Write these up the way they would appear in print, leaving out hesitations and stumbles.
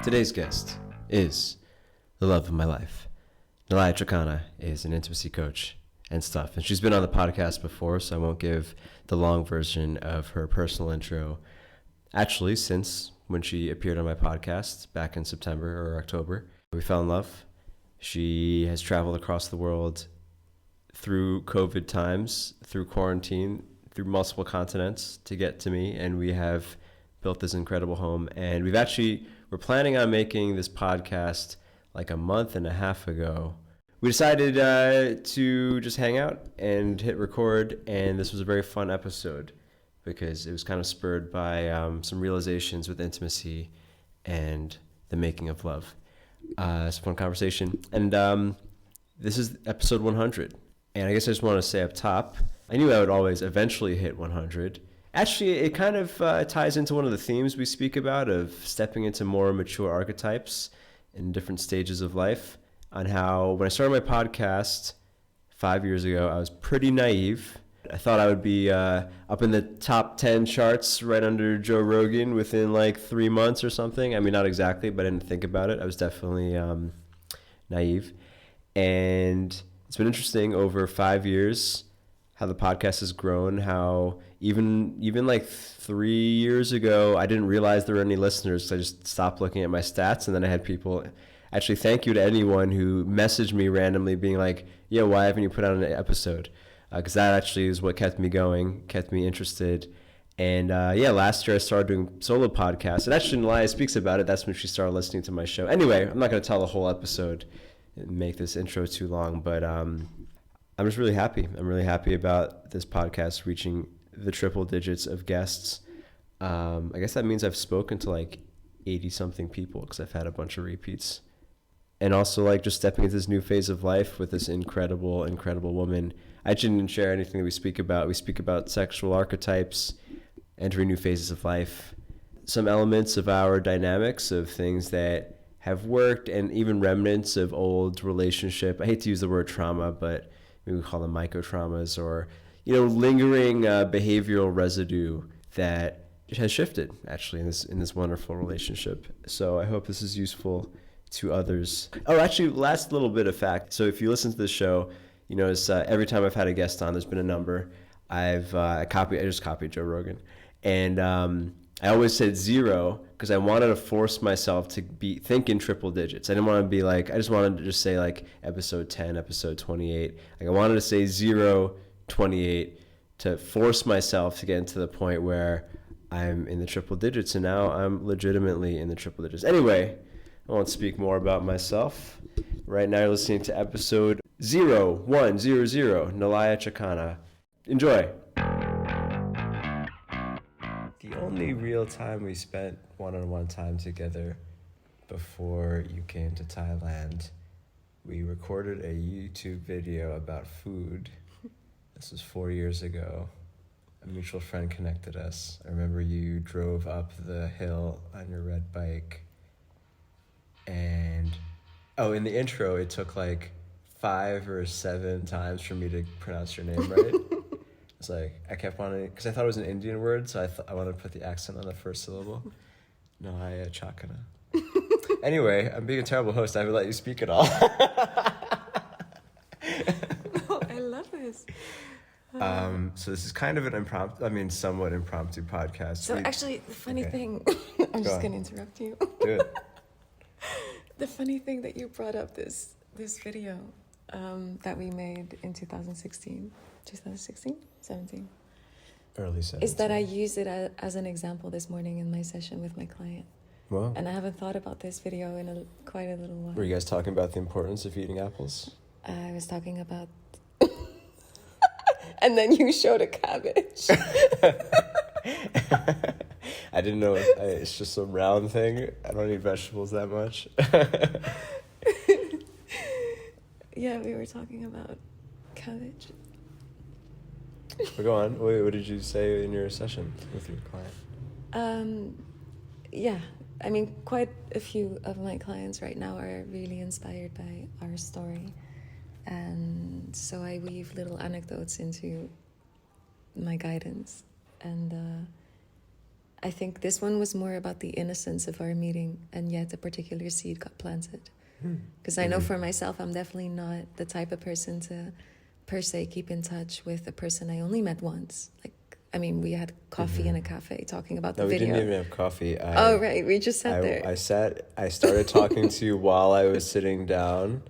Today's guest is the love of my life. Nalaya Chakana is an intimacy coach and stuff. And she's been on the podcast before, so I won't give the long version of her personal intro. Actually, since when she appeared on my podcast back in September or October, we fell in love. She has traveled across the world through COVID times, through quarantine, through multiple continents to get to me, and we have built this incredible home. And we're planning on making this podcast like a month and a half ago. We decided to just hang out and hit record, and this was a very fun episode because it was kind of spurred by some realizations with intimacy and the making of love. It's a fun conversation, and this is episode 100. And I guess I just want to say up top, I knew I would always eventually hit 100. Actually, it kind of ties into one of the themes we speak about of stepping into more mature archetypes in different stages of life, on how when I started my podcast 5 years ago, I was pretty naive. I thought I would be up in the top 10 charts right under Joe Rogan within like 3 months or something. I mean, not exactly, but I didn't think about it. I was definitely naive. And it's been interesting over 5 years how the podcast has grown, how even like 3 years ago, I didn't realize there were any listeners. So I just stopped looking at my stats, and then I had people. Actually, thank you to anyone who messaged me randomly being like, yo, why haven't you put out an episode? Because that actually is what kept me going, kept me interested. And last year I started doing solo podcasts. And actually, Nalaya speaks about it. That's when she started listening to my show. Anyway, I'm not going to tell the whole episode and make this intro too long, but I'm just really happy. I'm really happy about this podcast reaching the triple digits of guests. I guess that means I've spoken to like 80-something people because I've had a bunch of repeats. And also like just stepping into this new phase of life with this incredible, incredible woman. I didn't share anything that we speak about. We speak about sexual archetypes, entering new phases of life, some elements of our dynamics of things that have worked, and even remnants of old relationship. I hate to use the word trauma, but maybe we call them micro-traumas, or, lingering behavioral residue that has shifted actually in this wonderful relationship. So I hope this is useful to others. Oh, actually, last little bit of fact. So if you listen to the show, you notice every time I've had a guest on, there's been a number. I just copied Joe Rogan. And I always said 0 because I wanted to force myself to think in triple digits. I didn't want to be like, I just wanted to just say like episode 10, episode 28. Like I wanted to say 0, 28 to force myself to get into the point where I'm in the triple digits. And now I'm legitimately in the triple digits. Anyway, I won't speak more about myself. Right now you're listening to episode 0100, Nalaya Chakana. Enjoy. The only real time we spent one-on-one time together before you came to Thailand, we recorded a YouTube video about food. This was 4 years ago. A mutual friend connected us. I remember you drove up the hill on your red bike. And, in the intro, it took like 5 or 7 times for me to pronounce your name right. It's like, I kept wanting, because I thought it was an Indian word, so I wanted to put the accent on the first syllable. Nalaya Chakana. Anyway, I'm being a terrible host. I haven't let you speak at all. Oh, I love this. So this is kind of an somewhat impromptu podcast. So actually, the funny thing, I'm just going to interrupt you. Do it. The funny thing that you brought up this video that we made in 2016, 17? Early 17. Is that I used it as an example this morning in my session with my client. Wow. And I haven't thought about this video in quite a little while. Were you guys talking about the importance of eating apples? I was talking about... And then you showed a cabbage. I didn't know it's just a round thing. I don't eat vegetables that much. Yeah, we were talking about cabbage. But go on. What did you say in your session with your client? Yeah, I mean, quite a few of my clients right now are really inspired by our story. And so I weave little anecdotes into my guidance. And I think this one was more about the innocence of our meeting, and yet a particular seed got planted. Because I know for myself, I'm definitely not the type of person to, per se, keep in touch with a person I only met once. Like, I mean, we had coffee in a cafe talking about the video. No, we didn't even have coffee. Oh, right. We just sat there. I started talking to you while I was sitting down,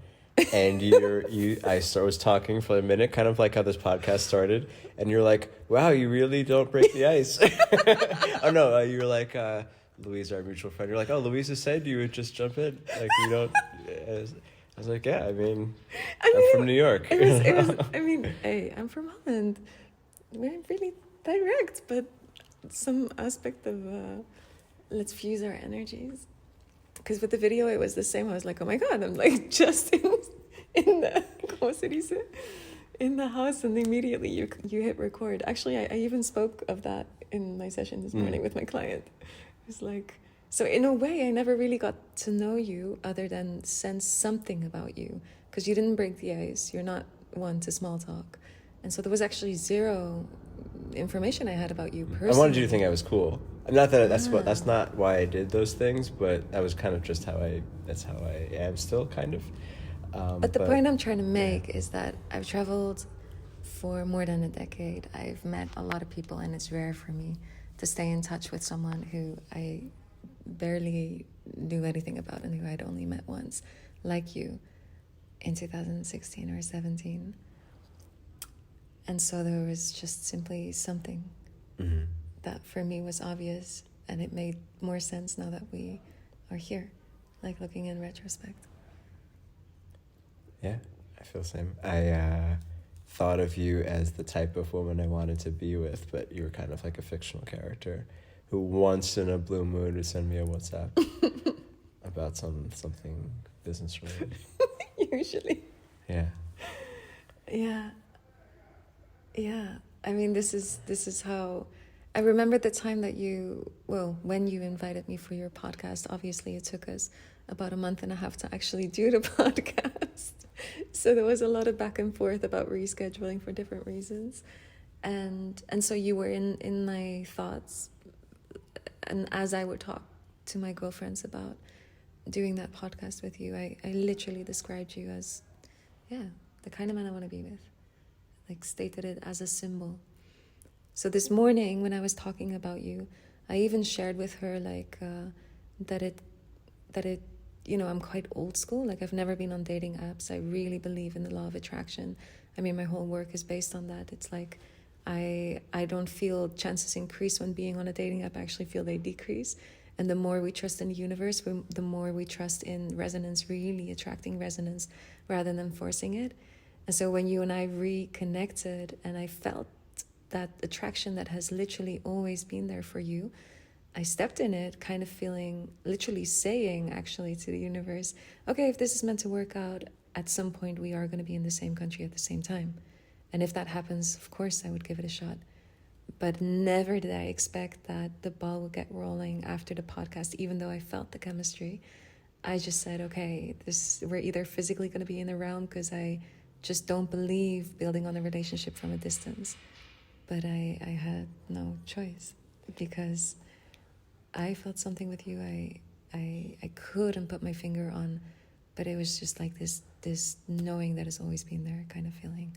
and I was talking for a minute, kind of like how this podcast started, and you're like, wow, you really don't break the ice. Oh, no, you were like, Louise, our mutual friend, you're like, oh, Louisa said you would just jump in. Like, you don't... I was like, yeah, I mean, I'm from New York. It was, I mean, hey, I'm from Holland. We're really direct, but some aspect of let's fuse our energies. Because with the video, it was the same. I was like, oh my God, I'm like just in the, ¿cómo se dice? In the house, and immediately you hit record. Actually, I even spoke of that in my session this morning with my client. It was like, so in a way, I never really got to know you other than sense something about you, because you didn't break the ice. You're not one to small talk. And so there was actually zero information I had about you personally. I wanted you to think I was cool. Not that that's not why I did those things, but that was kind of just that's how I am still, kind of. But the point I'm trying to make is that I've traveled for more than a decade. I've met a lot of people, and it's rare for me to stay in touch with someone who I barely knew anything about and who I'd only met once, like you, in 2016 or 17. And so there was just simply something that for me was obvious, and it made more sense now that we are here, like looking in retrospect. Yeah, I feel the same. I thought of you as the type of woman I wanted to be with, but you were kind of like a fictional character who once in a blue moon would send me a WhatsApp about something business related. Usually. Yeah. Yeah. Yeah. I mean, this is how I remember the time that when you invited me for your podcast. Obviously it took us about a month and a half to actually do the podcast. So there was a lot of back and forth about rescheduling for different reasons. And so you were in my thoughts. And as I would talk to my girlfriends about doing that podcast with you, I literally described you as, the kind of man I want to be with. Like, stated it as a symbol. So this morning when I was talking about you, I even shared with her like that it I'm quite old school. Like, I've never been on dating apps. I really believe in the law of attraction. I mean, my whole work is based on that. It's like I don't feel chances increase when being on a dating app. I actually feel they decrease. And the more we trust in the universe, the more we trust in resonance, really attracting resonance rather than forcing it. And so when you and I reconnected and I felt that attraction that has literally always been there for you, I stepped in it, kind of feeling, literally saying actually to the universe, okay, if this is meant to work out, at some point we are going to be in the same country at the same time. And if that happens, of course I would give it a shot. But never did I expect that the ball would get rolling after the podcast, even though I felt the chemistry. I just said, okay, we're either physically going to be in the realm, because I just don't believe building on a relationship from a distance. But I had no choice, because I felt something with you I couldn't put my finger on, but it was just like this knowing that has always been there kind of feeling.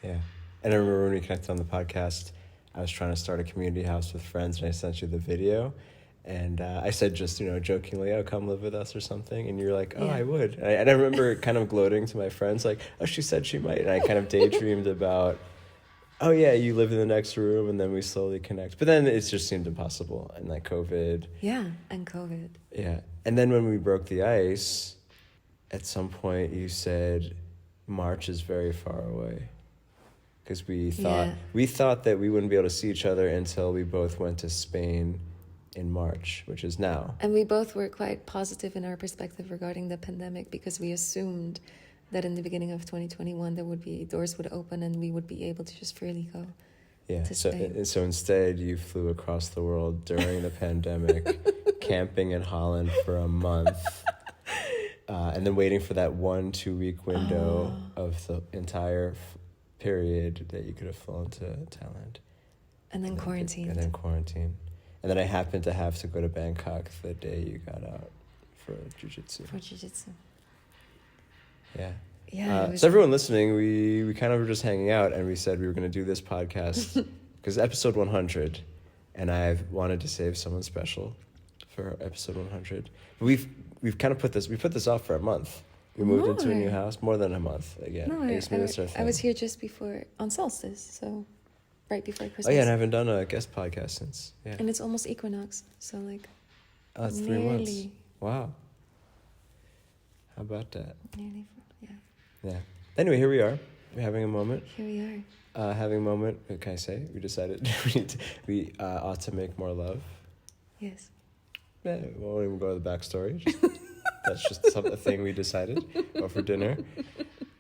Yeah. And I remember when we connected on the podcast, I was trying to start a community house with friends, and I sent you the video. And I said just, jokingly, oh, come live with us or something. And you're like, oh, yeah. I would. And I remember kind of gloating to my friends, like, oh, she said she might. And I kind of daydreamed about, oh, yeah, you live in the next room, and then we slowly connect. But then it just seemed impossible. And like COVID. Yeah, and COVID. Yeah. And then when we broke the ice, at some point you said, March is very far away. Because we thought that we wouldn't be able to see each other until we both went to Spain in March, which is now. And we both were quite positive in our perspective regarding the pandemic, because we assumed that in the beginning of 2021 doors would open and we would be able to just freely go to Spain. So instead you flew across the world during the pandemic, camping in Holland for a month, and then waiting for that 1-2 week window of the entire period that you could have flown to Thailand. And then quarantine. And then quarantine. And then I happened to have to go to Bangkok the day you got out for jiu-jitsu. Yeah. Yeah. So everyone listening, we kind of were just hanging out, and we said we were going to do this podcast because episode 100, and I've wanted to save someone special for episode 100. But we've kind of put this off for a month. We moved into a new house, more than a month again. No, I was here just before, on solstice, so right before Christmas. Oh yeah, and I haven't done a guest podcast since. Yeah. And it's almost equinox, so like. Oh, that's 3 months. Wow. How about that? Nearly, yeah. Yeah. Anyway, here we are. We're having a moment. Here we are. Having a moment. What can I say? We decided we ought to make more love. Yes. Yeah, we won't even go to the backstory. That's just a thing we decided. Go for dinner.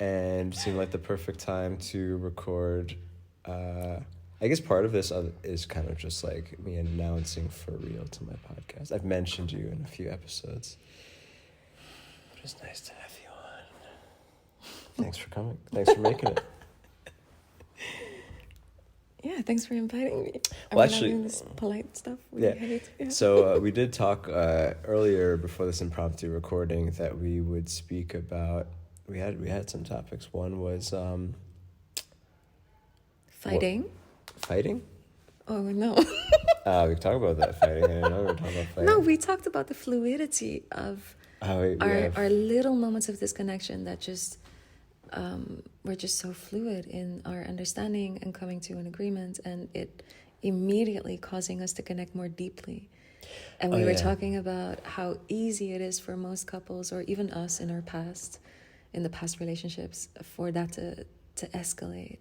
And it seemed like the perfect time to record. I guess part of this is kind of just like me announcing for real to my podcast. I've mentioned you in a few episodes. But it's nice to have you on. Thanks for coming. Thanks for making it. Yeah, thanks for inviting me. Well, actually, doing this polite stuff. Yeah. So we did talk earlier before this impromptu recording that we would speak about. We had some topics. One was fighting. Fighting? Oh no. We talked about that fighting. I didn't know we were talking about fighting. No, we talked about the fluidity of our little moments of disconnection that just. We're just so fluid in our understanding and coming to an agreement, and it immediately causing us to connect more deeply. And we were talking about how easy it is for most couples, or even us in the past relationships, for that to escalate.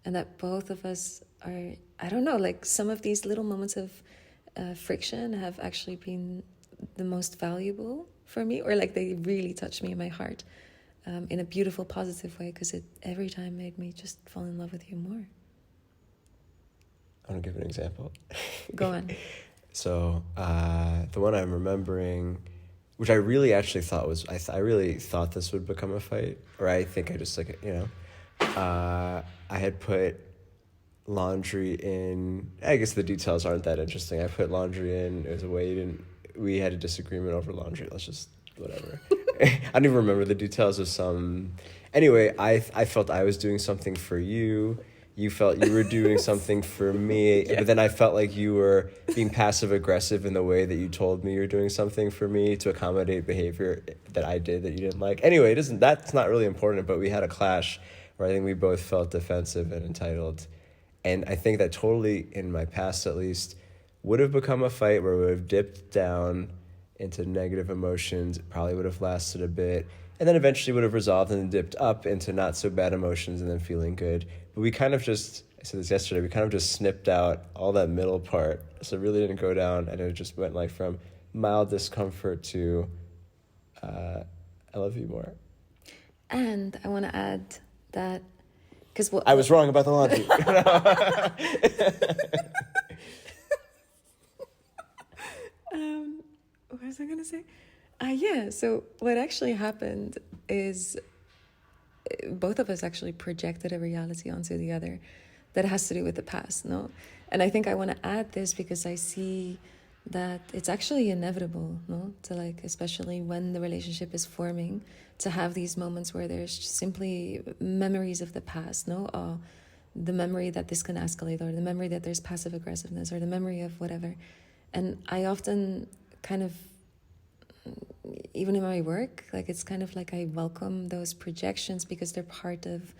And that both of us are, I don't know, like some of these little moments of friction have actually been the most valuable for me, or like they really touch me in my heart. In a beautiful, positive way, because it every time made me just fall in love with you more. I want to give an example. Go on. So the one I'm remembering, which I really actually thought was, I really thought this would become a fight, or I think I just I had put laundry in. I guess the details aren't that interesting. I put laundry in. It was a weight, and we had a disagreement over laundry. Let's just whatever. I don't even remember the details of some. Anyway, I felt I was doing something for you. You felt you were doing something for me. Yeah. But then I felt like you were being passive aggressive in the way that you told me you were doing something for me to accommodate behavior that I did that you didn't like. Anyway, that's not really important, but we had a clash where I think we both felt defensive and entitled. And I think that totally, in my past at least, would have become a fight where we would have dipped down into negative emotions. It probably would have lasted a bit, and then eventually would have resolved and then dipped up into not so bad emotions and then feeling good. But we kind of just, I said this yesterday, we kind of just snipped out all that middle part. So it really didn't go down, and it just went like from mild discomfort to I love you more. And I want to add that, because I was wrong about the laundry. What was I going to say? So what actually happened is both of us actually projected a reality onto the other that has to do with the past, no? And I think I want to add this because I see that it's actually inevitable, no? To like, especially when the relationship is forming, to have these moments where there's just simply memories of the past, no? The memory that this can escalate, or the memory that there's passive aggressiveness, or the memory of whatever. And I often kind of, even in my work, like it's kind of like I welcome those projections because they're part of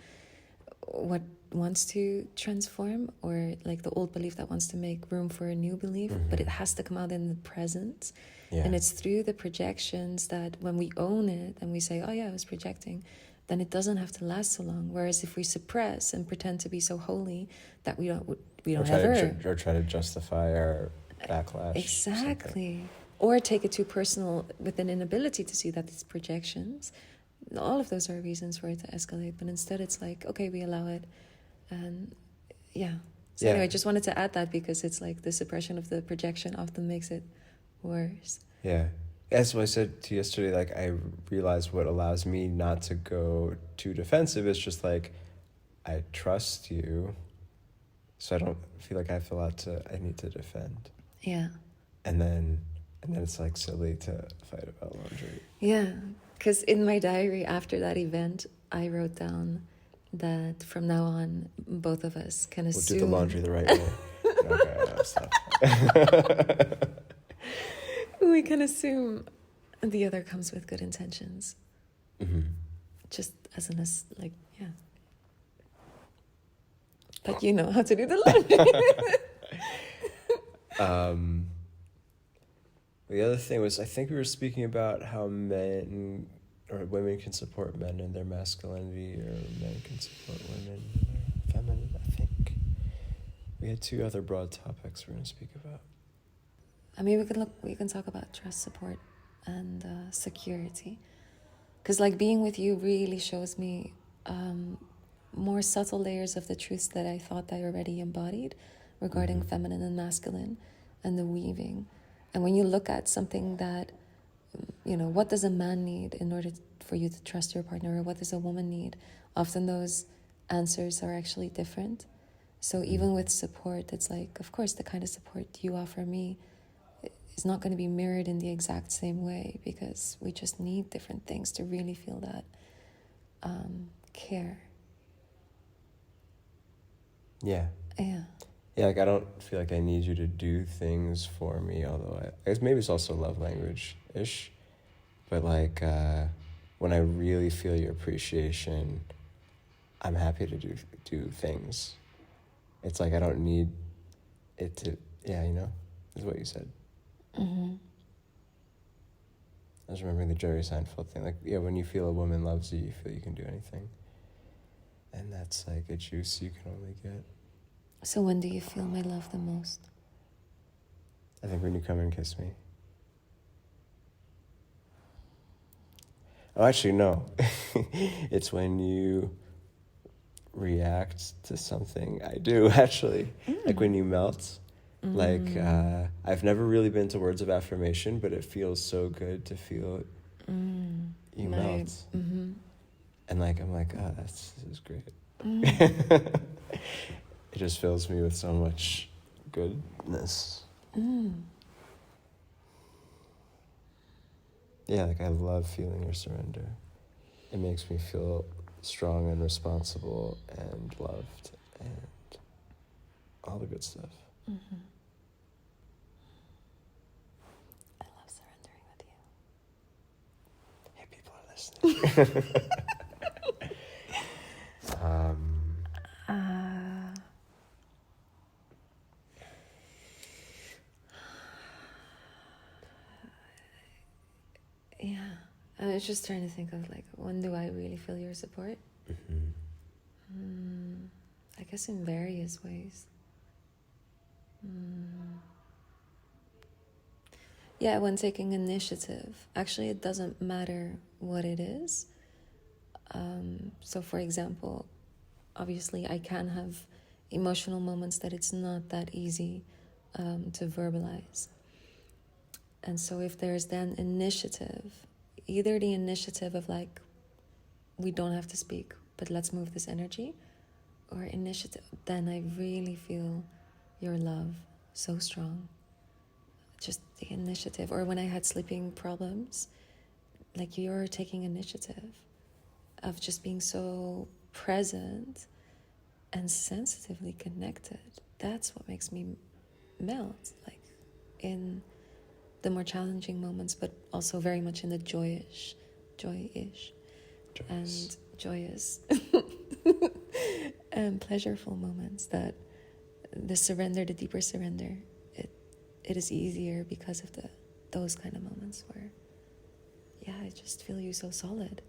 what wants to transform, or like the old belief that wants to make room for a new belief, but it has to come out in the present. Yeah. And it's through the projections that when we own it and we say, oh yeah, I was projecting, then it doesn't have to last so long. Whereas if we suppress and pretend to be so holy that we don't ever... Or try to justify our backlash. Exactly. Or take it too personal with an inability to see that it's projections. All of those are reasons for it to escalate. But instead it's like, okay, we allow it. And yeah. So anyway, I just wanted to add that because it's like the suppression of the projection often makes it worse. Yeah. As I said to you yesterday, like I realized what allows me not to go too defensive is just like, I trust you. So I don't feel like I need to defend. Yeah. And then it's like silly to fight about laundry. Yeah, because in my diary after that event, I wrote down that from now on, both of us can assume... We'll do the laundry the right way. Okay, I'll stop. We can assume the other comes with good intentions. Mm-hmm. Just as an, like, yeah. But you know how to do the laundry. The other thing was, I think we were speaking about how men or women can support men in their masculinity, or men can support women in their feminine, I think. We had two other broad topics we're going to speak about. I mean, we can talk about trust, support, and security. Because, like, being with you really shows me more subtle layers of the truths that I thought I already embodied regarding feminine and masculine and the weaving. And when you look at something that, you know, what does a man need in order for you to trust your partner, or what does a woman need? Often those answers are actually different. So even with support, it's like, of course, the kind of support you offer me is not going to be mirrored in the exact same way, because we just need different things to really feel that care. Yeah. Yeah. Yeah, like I don't feel like I need you to do things for me, although I guess maybe it's also love language-ish. But like when I really feel your appreciation, I'm happy to do things. It's like I don't need it to, yeah, you know, is what you said. Mm-hmm. I was remembering the Jerry Seinfeld thing. Like, yeah, when you feel a woman loves you, you feel you can do anything. And that's like a juice you can only get. So when do you feel my love the most? I think when you come and kiss me. Oh, actually, no. It's when you react to something I do, actually. Like when you melt. Like, I've never really been to words of affirmation, but it feels so good to feel you melt. Mm-hmm. And like, I'm like, oh, this is great. It just fills me with so much goodness. Yeah, like I love feeling your surrender. It makes me feel strong and responsible and loved and all the good stuff. Mm-hmm. I love surrendering with you. Hey, people are listening. Yeah, I was just trying to think of like, when do I really feel your support? I guess in various ways. Yeah, when taking initiative. Actually, it doesn't matter what it is. So for example, obviously I can have emotional moments that it's not that easy to verbalize. And so if there's then initiative, either the initiative of like, we don't have to speak, but let's move this energy, or initiative, then I really feel your love so strong. Just the initiative. Or when I had sleeping problems, like you're taking initiative of just being so present and sensitively connected. That's what makes me melt, like in the more challenging moments, but also very much in the joyous and joyous and pleasureful moments. That the surrender, the deeper surrender, it is easier because of those kind of moments where, yeah, I just feel you so solid.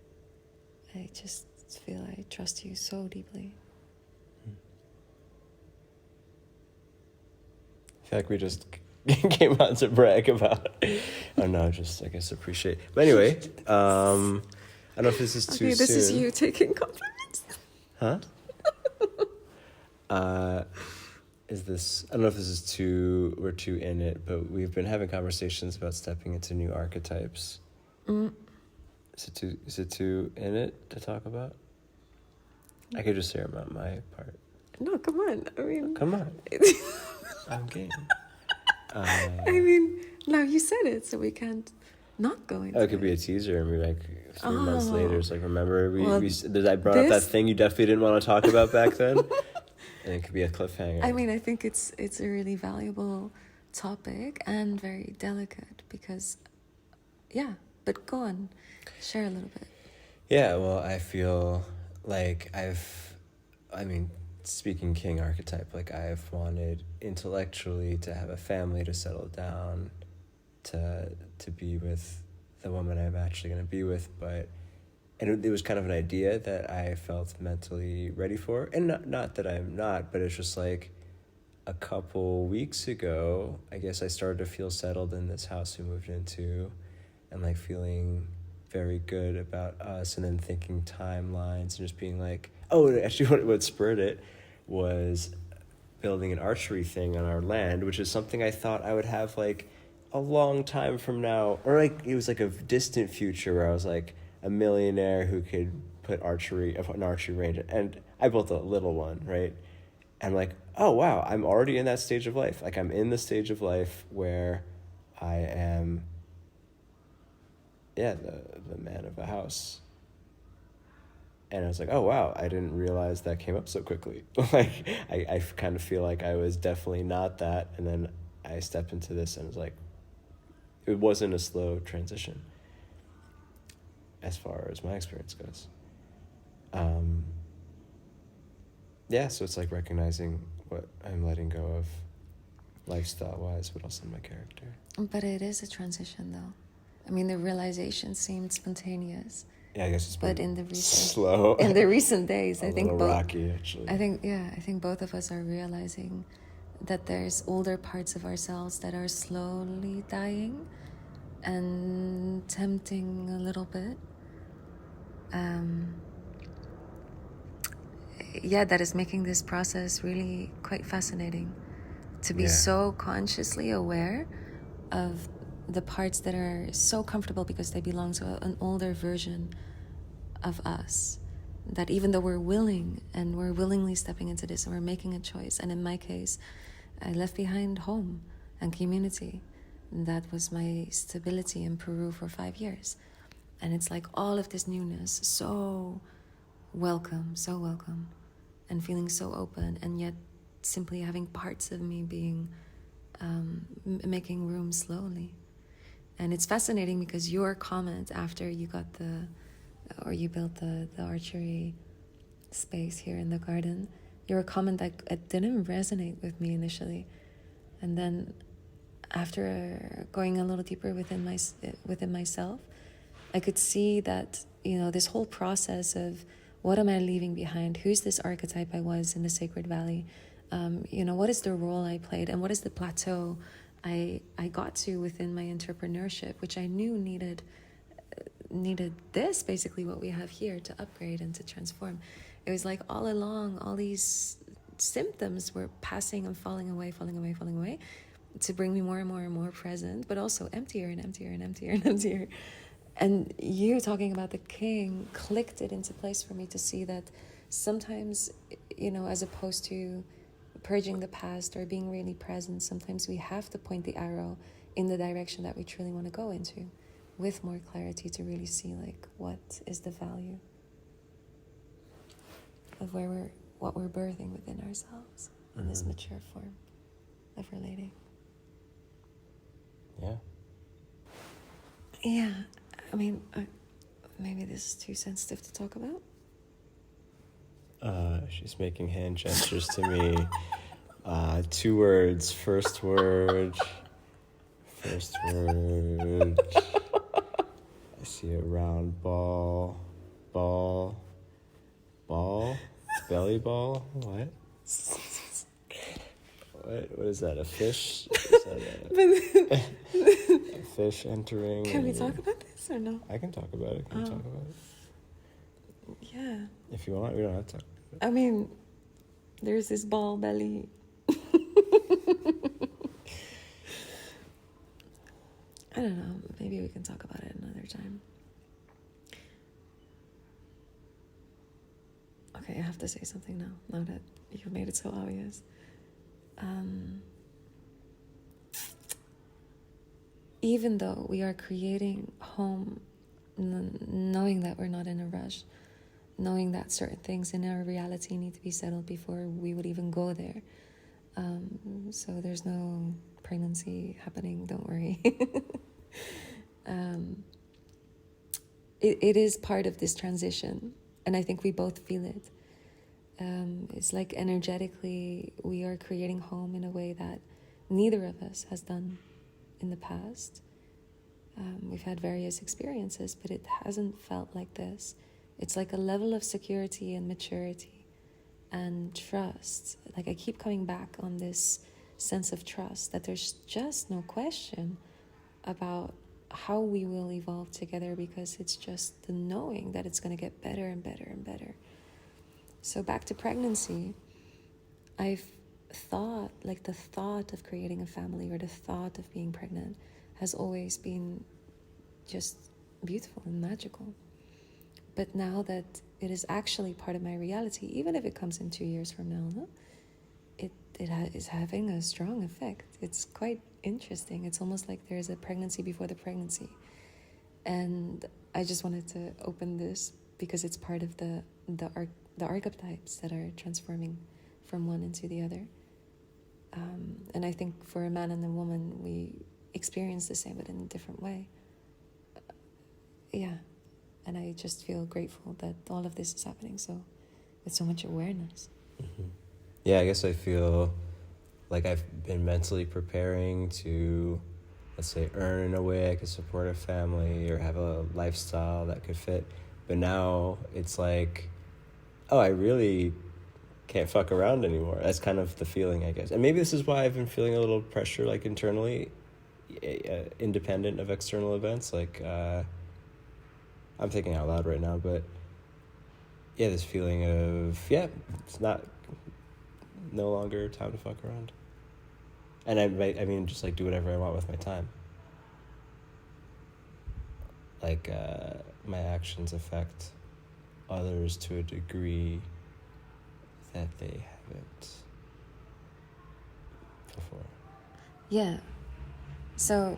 I just feel I trust you so deeply. I feel like we just came on to brag about, oh no, just I guess appreciate. But anyway, I don't know if this is too soon. This is you taking compliments. Huh? Is this? I don't know if this is we're too in it, but we've been having conversations about stepping into new archetypes. Is it too in it to talk about? I could just share about my part. No, come on. I mean, come on. I'm game. I mean, now you said it, so we can't not go into it could be a teaser, and we're like 3 months later. It's like, remember I brought up that thing you definitely didn't want to talk about back then, and it could be a cliffhanger. I mean, I think it's a really valuable topic and very delicate because, yeah. But go on, share a little bit. Yeah, well, I feel like speaking king archetype, like I've wanted intellectually to have a family, to settle down, to be with the woman I'm actually going to be with, and it was kind of an idea that I felt mentally ready for, and not that I'm not, but it's just like a couple weeks ago, I guess I started to feel settled in this house we moved into, and like feeling very good about us, and then thinking timelines and just being like, oh, actually what spurred it was building an archery thing on our land, which is something I thought I would have like a long time from now, or like it was like a distant future where I was like a millionaire who could put an archery range, and I built a little one, right? And I'm like, oh wow, I'm already in that stage of life. Like I'm in the stage of life where I am the man of the house. And I was like, oh wow, I didn't realize that came up so quickly. Like I kind of feel like I was definitely not that, and then I stepped into this and it was like, it wasn't a slow transition as far as my experience goes. So it's like recognizing what I'm letting go of lifestyle wise, but also in my character. But it is a transition though. I mean, the realization seemed spontaneous. Yeah, I guess it's been in the recent slow. In the recent days, I think both rocky, actually. I think both of us are realizing that there's older parts of ourselves that are slowly dying and tempting a little bit. That is making this process really quite fascinating. To be so consciously aware of the parts that are so comfortable because they belong to an older version of us, that even though we're willing and we're willingly stepping into this and we're making a choice, and in my case I left behind home and community. That was my stability in Peru for 5 years, and it's like all of this newness, so welcome, and feeling so open, and yet simply having parts of me being making room slowly. And it's fascinating because your comment after you got you built the archery space here in the garden, your comment that it didn't resonate with me initially, and then after going a little deeper within myself, I could see that this whole process of what am I leaving behind, who's this archetype I was in the Sacred Valley, what is the role I played, and what is the plateau I got to within my entrepreneurship, which I knew needed this, basically what we have here, to upgrade and to transform. It was like all along, all these symptoms were passing and falling away, to bring me more and more and more present, but also emptier and emptier and emptier and emptier. And you talking about the king clicked it into place for me to see that sometimes, as opposed to purging the past or being really present, sometimes we have to point the arrow in the direction that we truly want to go into, with more clarity, to really see like what is the value of what we're birthing within ourselves in this mature form of relating. Yeah, I mean, maybe this is too sensitive to talk about. She's making hand gestures to me. 2 words. First word. I see a round ball. Belly ball. What? What is that? A fish? Is that a fish entering? Can we talk about this or no? I can talk about it. Can we talk about it? Yeah. If you want, we don't have to talk about it. I mean, there's this ball belly. I don't know. Maybe we can talk about it another time. Okay, I have to say something now that you've made it so obvious. even though we are creating home, knowing that we're not in a rush, knowing that certain things in our reality need to be settled before we would even go there. So there's no pregnancy happening, don't worry. It is part of this transition, and I think we both feel it. It's like energetically we are creating home in a way that neither of us has done in the past. We've had various experiences, but it hasn't felt like this. It's like a level of security and maturity and trust. Like I keep coming back on this sense of trust that there's just no question about how we will evolve together, because it's just the knowing that it's going to get better and better and better. So back to pregnancy, I've thought, like the thought of creating a family or the thought of being pregnant has always been just beautiful and magical. But now that it is actually part of my reality, even if it comes in 2 years from now, no? It is having a strong effect. It's quite interesting. It's almost like there's a pregnancy before the pregnancy. And I just wanted to open this because it's part of the archetypes that are transforming from one into the other. And I think for a man and a woman, we experience the same, but in a different way. Yeah. And I just feel grateful that all of this is happening with so much awareness. Mm-hmm. Yeah, I guess I feel like I've been mentally preparing to, let's say, earn in a way I could support a family or have a lifestyle that could fit. But now it's like, oh, I really can't fuck around anymore. That's kind of the feeling, I guess. And maybe this is why I've been feeling a little pressure, like internally, independent of external events. Like, I'm thinking out loud right now, but yeah, this feeling of, it's no longer time to fuck around. And I mean, just like do whatever I want with my time. Like, my actions affect others to a degree that they haven't before. Yeah. So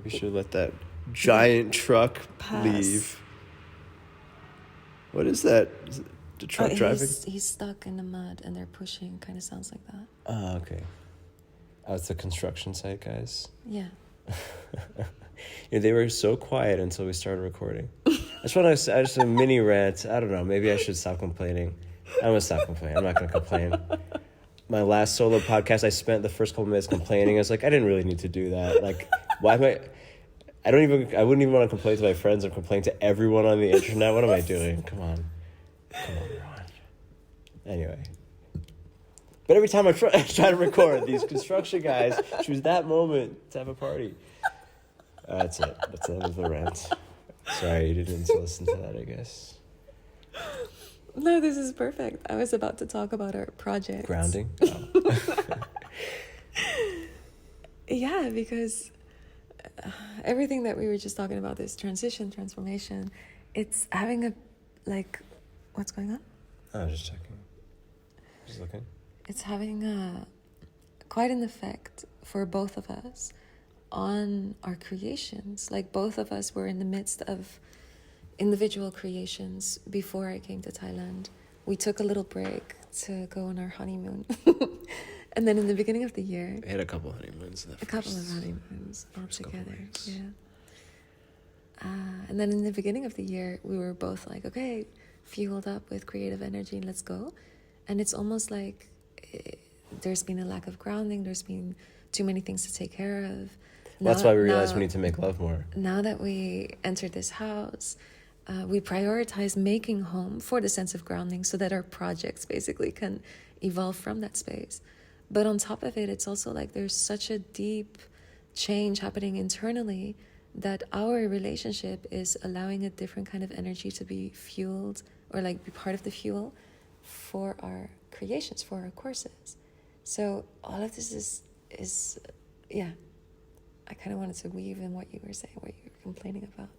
we should let that giant truck pass. Leave. What is that? Is it the truck driving? He's stuck in the mud and they're pushing. Kind of sounds like that. Oh, okay. Oh, it's a construction site, guys. Yeah. They were so quiet until we started recording. I just a mini rant. I don't know. Maybe I should stop complaining. I'm going to stop complaining. I'm not going to complain. My last solo podcast, I spent the first couple minutes complaining. I was like, I didn't really need to do that. Like, why am I wouldn't even want to complain to my friends or complain to everyone on the internet. What am I doing? Come on, Ruwan. Anyway. But every time I try to record, these construction guys choose that moment to have a party. That's it. That's the end of the rant. Sorry, you didn't listen to that, I guess. No, this is perfect. I was about to talk about our project. Grounding? Oh. Yeah, because everything that we were just talking about, this transition, transformation, it's having a, like, what's going on? Oh, just checking. Just looking. It's having quite an effect for both of us on our creations. Like, both of us were in the midst of individual creations before I came to Thailand. We took a little break to go on our honeymoon. And then in the beginning of the year... We had a couple honeymoons. Couple of honeymoons all together. Yeah. And then in the beginning of the year, we were both like, okay, fueled up with creative energy, let's go. And it's almost like there's been a lack of grounding. There's been too many things to take care of. That's why we realized we need to make love more. Now that we entered this house, we prioritize making home for the sense of grounding so that our projects basically can evolve from that space. But on top of it, it's also like there's such a deep change happening internally that our relationship is allowing a different kind of energy to be fueled or like be part of the fuel for our creations, for our courses. So all of this is yeah, I kind of wanted to weave in what you were saying, what you were complaining about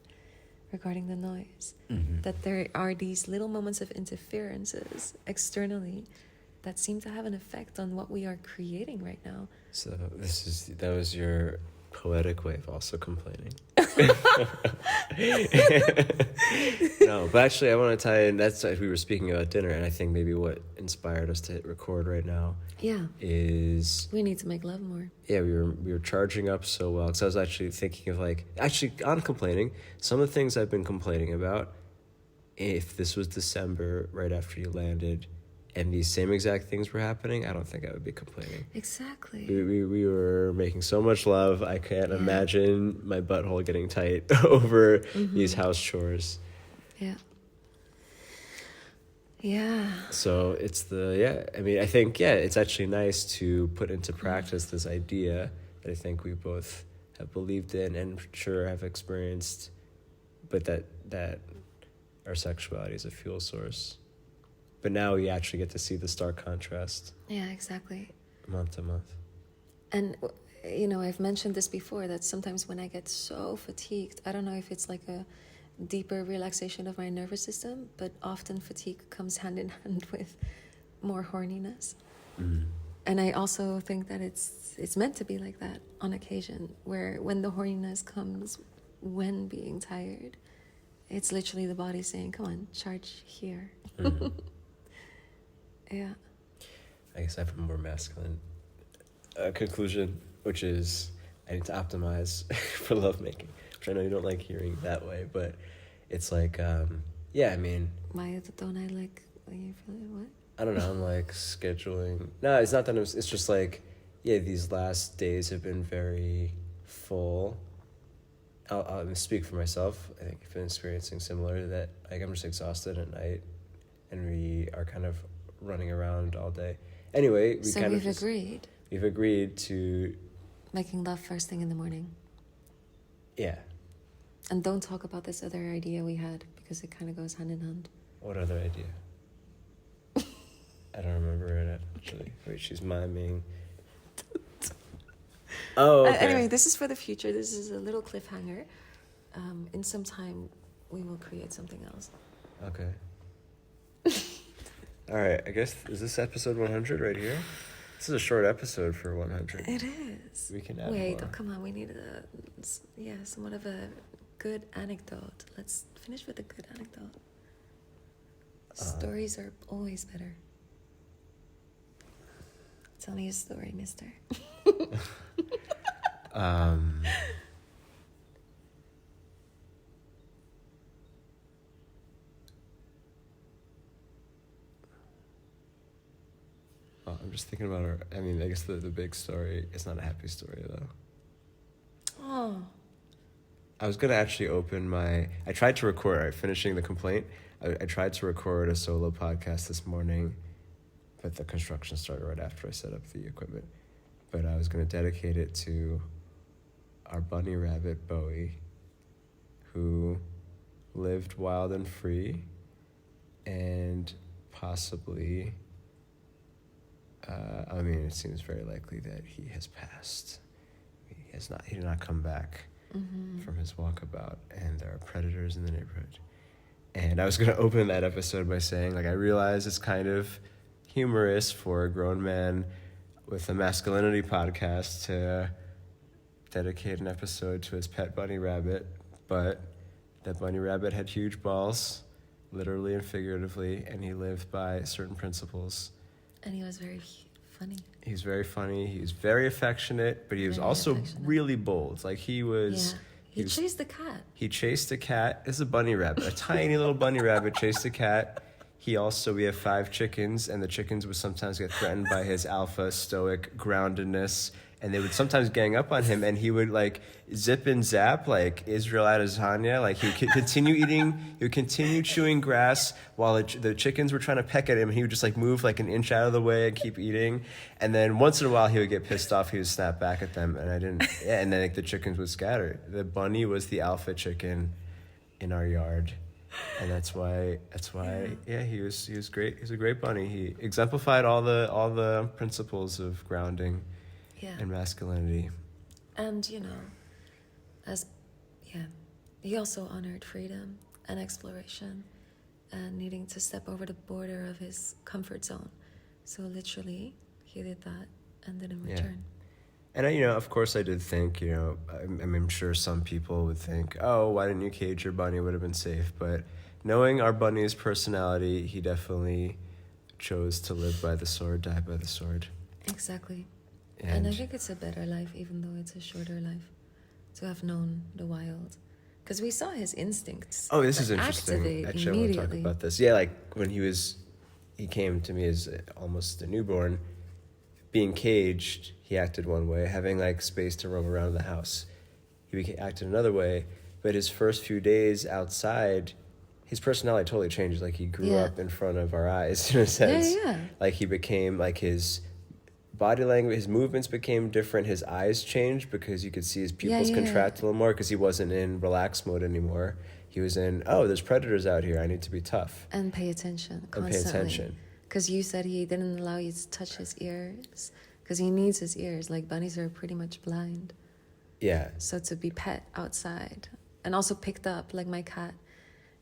regarding the noise. Mm-hmm. That there are these little moments of interferences externally that seem to have an effect on what we are creating right now. So that was your poetic way of also complaining. No, but actually I want to tie in, that's we were speaking about dinner, and I think maybe what inspired us to hit record right now is we need to make love more. Yeah, we were charging up so well, because I was actually thinking of on complaining, some of the things I've been complaining about, if this was December right after you landed and these same exact things were happening, I don't think I would be complaining. Exactly. We were making so much love. I can't imagine my butthole getting tight over these house chores. Yeah. Yeah. So it's I think, it's actually nice to put into practice this idea that I think we both have believed in and sure have experienced, but that our sexuality is a fuel source. But now we actually get to see the stark contrast. Yeah, exactly. Month to month. And, I've mentioned this before, that sometimes when I get so fatigued, I don't know if it's like a deeper relaxation of my nervous system, but often fatigue comes hand in hand with more horniness. And I also think that it's meant to be like that on occasion, where when the horniness comes when being tired, it's literally the body saying, come on, charge here. Yeah. I guess I have a more masculine conclusion, which is I need to optimize for lovemaking, which I know you don't like hearing that way, but it's like, I mean... Why don't I like when you feel it? What? I don't know, I'm like scheduling... No, it's not that it's just like, these last days have been very full. I'll speak for myself. I think I've been experiencing similar, that like I'm just exhausted at night and we are kind of running around all day. Anyway, we've agreed to making love first thing in the morning. Yeah. And don't talk about this other idea we had, because it kind of goes hand in hand. What other idea? I don't remember it actually. Wait, she's miming. Oh, okay. Anyway, this is for the future. This is a little cliffhanger. In some time, we will create something else. Okay. All right, I guess, is this episode 100 right here? This is a short episode for 100. It is. We can add Wait, more. Oh, come on. We need somewhat of a good anecdote. Let's finish with a good anecdote. Stories are always better. Tell me a story, mister. I'm just thinking about I guess the big story, it's not a happy story though. Oh. I was going to actually I tried to record, finishing the complaint, I tried to record a solo podcast this morning, but the construction started right after I set up the equipment. But I was going to dedicate it to our bunny rabbit, Bowie, who lived wild and free, and possibly, it seems very likely that he has passed. He did not come back from his walkabout, and there are predators in the neighborhood. And I was going to open that episode by saying, I realize it's kind of humorous for a grown man with a masculinity podcast to dedicate an episode to his pet bunny rabbit, but that bunny rabbit had huge balls, literally and figuratively, and he lived by certain principles. And he was very funny. He's very funny. He was very affectionate, but he was also really bold. He was... Yeah. He chased the cat. He chased a cat. It's a bunny rabbit. A tiny little bunny rabbit chased a cat. We have 5 chickens, and the chickens would sometimes get threatened by his alpha stoic groundedness, and they would sometimes gang up on him, and he would zip and zap like Israel Adesanya. He would continue eating, he would continue chewing grass while the chickens were trying to peck at him, and he would just move an inch out of the way and keep eating. And then once in a while he would get pissed off, he would snap back at them, and and then the chickens would scatter. The bunny was the alpha chicken in our yard. And that's why he was great. He was a great bunny. He exemplified all the principles of grounding and masculinity. And he also honored freedom and exploration and needing to step over the border of his comfort zone. So literally he did that and didn't return. And of course I did think, I'm sure some people would think, oh, why didn't you cage your bunny? It would have been safe. But knowing our bunny's personality, he definitely chose to live by the sword, die by the sword. Exactly. And I think it's a better life, even though it's a shorter life, to have known the wild. Because we saw his instincts. Oh, this is interesting. Actually, I want to talk about this. Yeah, like when he came to me as almost a newborn, being caged, he acted one way, having like space to roam around the house. He acted another way, but his first few days outside, his personality totally changed. Like he grew up in front of our eyes in a sense. Yeah. Like he became like his body language, his movements became different. His eyes changed because you could see his pupils contract a little more because he wasn't in relaxed mode anymore. He was in, there's predators out here. I need to be tough. And pay attention constantly. Because you said he didn't allow you to touch his ears. Because he needs his ears. Like bunnies are pretty much blind. Yeah. So to be pet outside. And also picked up, like my cat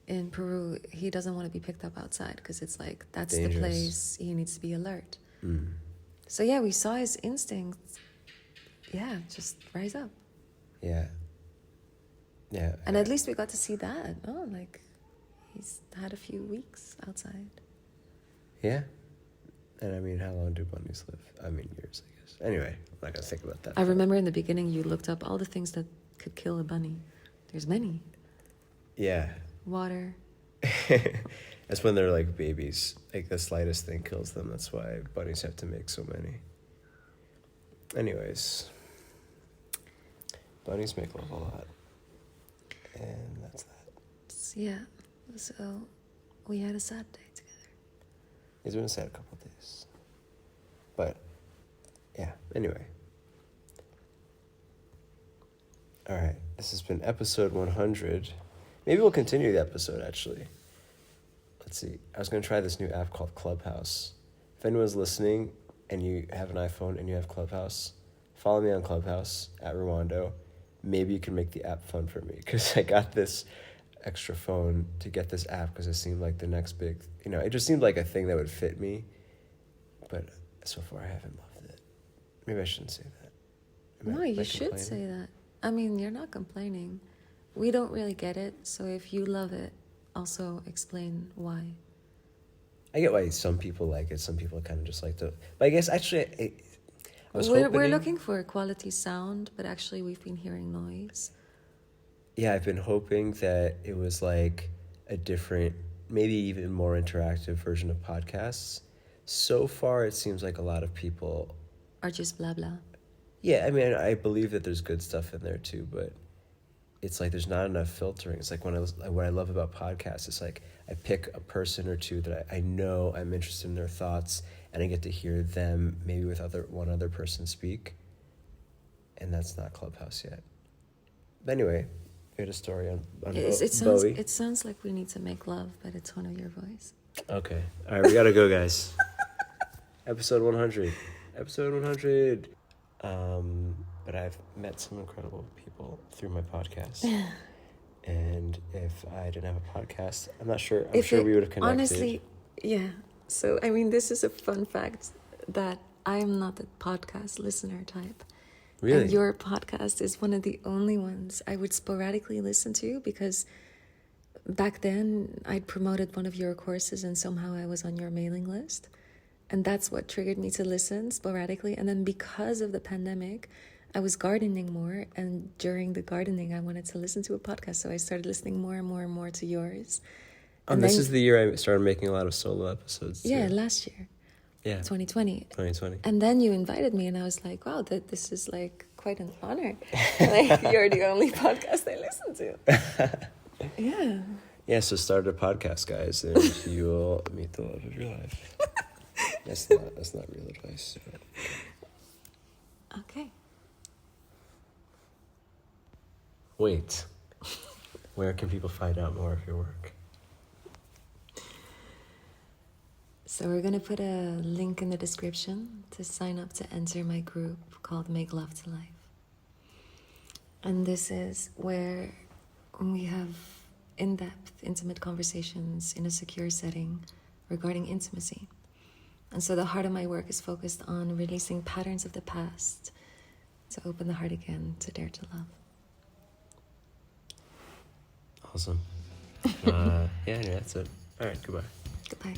in Peru, he doesn't want to be picked up outside. Because it's like, that's dangerous. The place he needs to be alert. Mm. So yeah, we saw his instincts. Yeah, just rise up. Yeah. Yeah. And at least we got to see that. Oh, like he's had a few weeks outside. Yeah. And I mean, how long do bunnies live? I mean, years, I guess. Anyway, I'm not going to think about that. I remember in the beginning you looked up all the things that could kill a bunny. There's many. Yeah. Water. That's when they're like babies. Like the slightest thing kills them. That's why bunnies have to make so many. Anyways. Bunnies make love a lot. And that's that. Yeah. So we had a sad day together. It's been a sad couple of days. But yeah, anyway. All right. This has been episode 100. Maybe we'll continue the episode, actually. Let's see. I was going to try this new app called Clubhouse. If anyone's listening and you have an iPhone and you have Clubhouse, follow me on Clubhouse at Ruwando. Maybe you can make the app fun for me because I got this extra phone to get this app because it seemed like the next big, it just seemed like a thing that would fit me. But so far I haven't loved it. Maybe I shouldn't say that. No, you should say that. I mean, you're not complaining. We don't really get it, so if you love it, also explain why. I get why some people like it, some people kind of just like to... But I guess actually, we're looking for a quality sound, but actually we've been hearing noise. Yeah, I've been hoping that it was like a different, maybe even more interactive version of podcasts. So far, it seems like a lot of people... Are just blah, blah. Yeah, I mean, I believe that there's good stuff in there too, but... It's like there's not enough filtering. It's like what I love about podcasts. It's like I pick a person or two that I know I'm interested in their thoughts, and I get to hear them maybe with one other person speak. And that's not Clubhouse yet. But anyway, we had a story on Bowie. It sounds like we need to make love, but it's one of your voice. Okay. All right, we gotta go, guys. Episode 100. Episode 100. But I've met some incredible people through my podcast. And if I didn't have a podcast, I'm sure we would have connected. Honestly, yeah. So, I mean, this is a fun fact that I am not the podcast listener type. Really? And your podcast is one of the only ones I would sporadically listen to because back then I'd promoted one of your courses and somehow I was on your mailing list. And that's what triggered me to listen sporadically. And then because of the pandemic, I was gardening more. And during the gardening, I wanted to listen to a podcast. So I started listening more and more and more to yours. And this is the year I started making a lot of solo episodes too. Yeah, last year. Yeah. 2020. 2020. And then you invited me and I was like, wow, this is like quite an honor. Like, you're the only podcast I listen to. Yeah. Yeah, so start a podcast, guys, and you'll meet the love of your life. That's not real advice. Okay. Wait. Where can people find out more of your work? So we're going to put a link in the description to sign up to enter my group called Make Love to Life. And this is where we have in-depth, intimate conversations in a secure setting regarding intimacy. And so the heart of my work is focused on releasing patterns of the past to open the heart again, to dare to love. Awesome. Yeah, that's it. All right, goodbye. Goodbye.